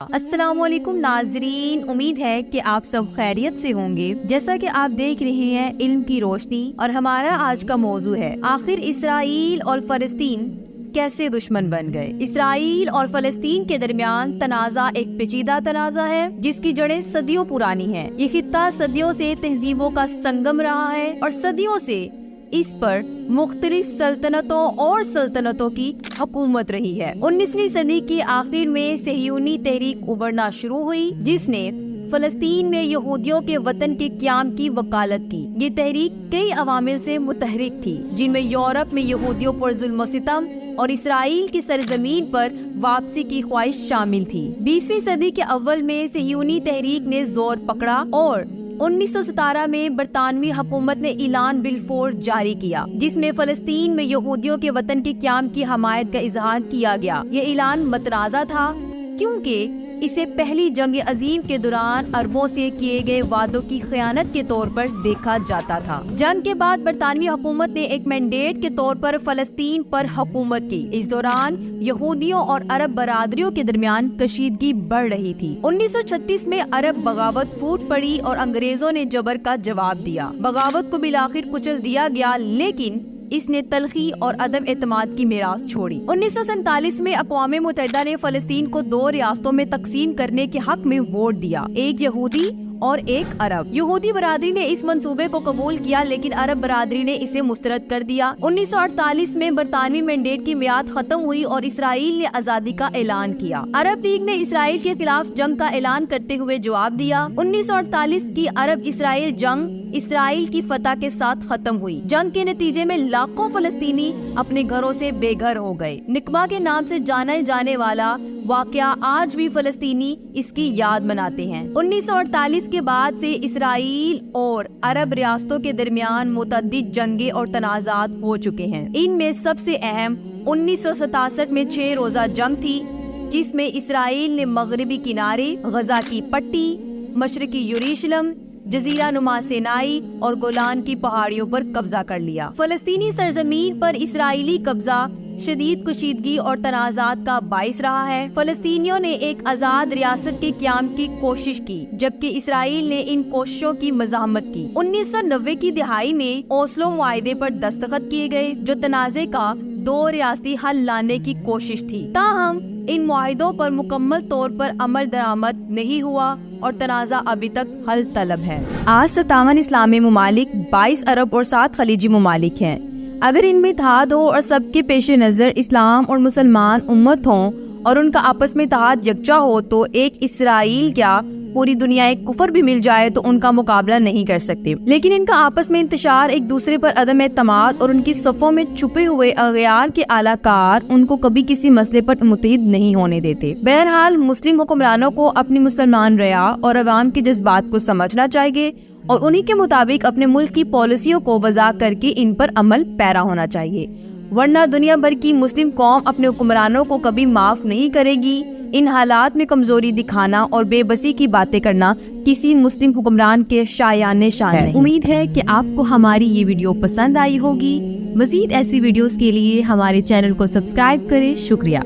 السلام علیکم ناظرین، امید ہے کہ آپ سب خیریت سے ہوں گے۔ جیسا کہ آپ دیکھ رہے ہیں علم کی روشنی، اور ہمارا آج کا موضوع ہے آخر اسرائیل اور فلسطین کیسے دشمن بن گئے۔ اسرائیل اور فلسطین کے درمیان تنازع ایک پیچیدہ تنازع ہے جس کی جڑیں صدیوں پرانی ہیں۔ یہ خطہ صدیوں سے تہذیبوں کا سنگم رہا ہے اور صدیوں سے اس پر مختلف سلطنتوں اور سلطنتوں کی حکومت رہی ہے۔ 19ویں صدی کے آخر میں صہیونی تحریک ابھرنا شروع ہوئی جس نے فلسطین میں یہودیوں کے وطن کے قیام کی وکالت کی۔ یہ تحریک کئی عوامل سے متحرک تھی، جن میں یورپ میں یہودیوں پر ظلم و ستم اور اسرائیل کی سرزمین پر واپسی کی خواہش شامل تھی۔ 20ویں صدی کے اول میں صہیونی تحریک نے زور پکڑا اور 1917 میں برطانوی حکومت نے اعلان بلفور جاری کیا، جس میں فلسطین میں یہودیوں کے وطن کے قیام کی حمایت کا اظہار کیا گیا۔ یہ اعلان متنازع تھا کیونکہ اسے پہلی جنگ عظیم کے دوران عربوں سے کیے گئے وعدوں کی خیانت کے طور پر دیکھا جاتا تھا۔ جنگ کے بعد برطانوی حکومت نے ایک مینڈیٹ کے طور پر فلسطین پر حکومت کی۔ اس دوران یہودیوں اور عرب برادریوں کے درمیان کشیدگی بڑھ رہی تھی۔ 1936 میں عرب بغاوت پھوٹ پڑی اور انگریزوں نے جبر کا جواب دیا۔ بغاوت کو بالآخر کچل دیا گیا، لیکن اس نے تلخی اور عدم اعتماد کی میراث چھوڑی۔ 1947 میں اقوام متحدہ نے فلسطین کو 2 ریاستوں میں تقسیم کرنے کے حق میں ووٹ دیا، ایک یہودی اور ایک عرب۔ یہودی برادری نے اس منصوبے کو قبول کیا، لیکن عرب برادری نے اسے مسترد کر دیا۔ 1948 میں برطانوی مینڈیٹ کی میعاد ختم ہوئی اور اسرائیل نے آزادی کا اعلان کیا۔ عرب لیگ نے اسرائیل کے خلاف جنگ کا اعلان کرتے ہوئے جواب دیا۔ 1948 کی عرب اسرائیل جنگ اسرائیل کی فتح کے ساتھ ختم ہوئی۔ جنگ کے نتیجے میں لاکھوں فلسطینی اپنے گھروں سے بے گھر ہو گئے۔ نکبہ کے نام سے جانا جانے والا واقعہ آج بھی فلسطینی اس کی یاد مناتے ہیں۔ 1948 کے بعد سے اسرائیل اور عرب ریاستوں کے درمیان متعدد جنگیں اور تنازعات ہو چکے ہیں۔ ان میں سب سے اہم 1967 میں 6 روزہ جنگ تھی، جس میں اسرائیل نے مغربی کنارے، غزہ کی پٹی، مشرقی یروشلم، جزیرہ نما سینائی اور گولان کی پہاڑیوں پر قبضہ کر لیا۔ فلسطینی سرزمین پر اسرائیلی قبضہ شدید کشیدگی اور تنازعات کا باعث رہا ہے۔ فلسطینیوں نے ایک آزاد ریاست کے قیام کی کوشش کی، جبکہ اسرائیل نے ان کوششوں کی مزاحمت کی۔ 1990 کی دہائی میں اوسلو معاہدے پر دستخط کیے گئے، جو تنازع کا 2 ریاستی حل لانے کی کوشش تھی۔ تاہم ان معاہدوں پر مکمل طور پر عمل درآمد نہیں ہوا اور تنازع ابھی تک حل طلب ہے۔ آج 57 اسلامی ممالک، 22 عرب اور 7 خلیجی ممالک ہیں۔ اگر ان میں اتحاد ہو اور سب کے پیش نظر اسلام اور مسلمان امت ہوں اور ان کا آپس میں اتحاد یکجا ہو، تو ایک اسرائیل کیا پوری دنیا ایک کفر بھی مل جائے تو ان کا مقابلہ نہیں کر سکتے۔ لیکن ان کا آپس میں انتشار، ایک دوسرے پر عدم اعتماد اور ان کی صفوں میں چھپے ہوئے اغیار کے اعلی کار ان کو کبھی کسی مسئلے پر متحد نہیں ہونے دیتے۔ بہرحال مسلم حکمرانوں کو اپنی مسلمان رعایا اور عوام کے جذبات کو سمجھنا چاہیے اور انہی کے مطابق اپنے ملک کی پالیسیوں کو وضع کر کے ان پر عمل پیرا ہونا چاہیے، ورنہ دنیا بھر کی مسلم قوم اپنے حکمرانوں کو کبھی معاف نہیں کرے گی۔ ان حالات میں کمزوری دکھانا اور بے بسی کی باتیں کرنا کسی مسلم حکمران کے شایان شان نہیں۔ امید ہے کہ آپ کو ہماری یہ ویڈیو پسند آئی ہوگی۔ مزید ایسی ویڈیوز کے لیے ہمارے چینل کو سبسکرائب کریں۔ شکریہ۔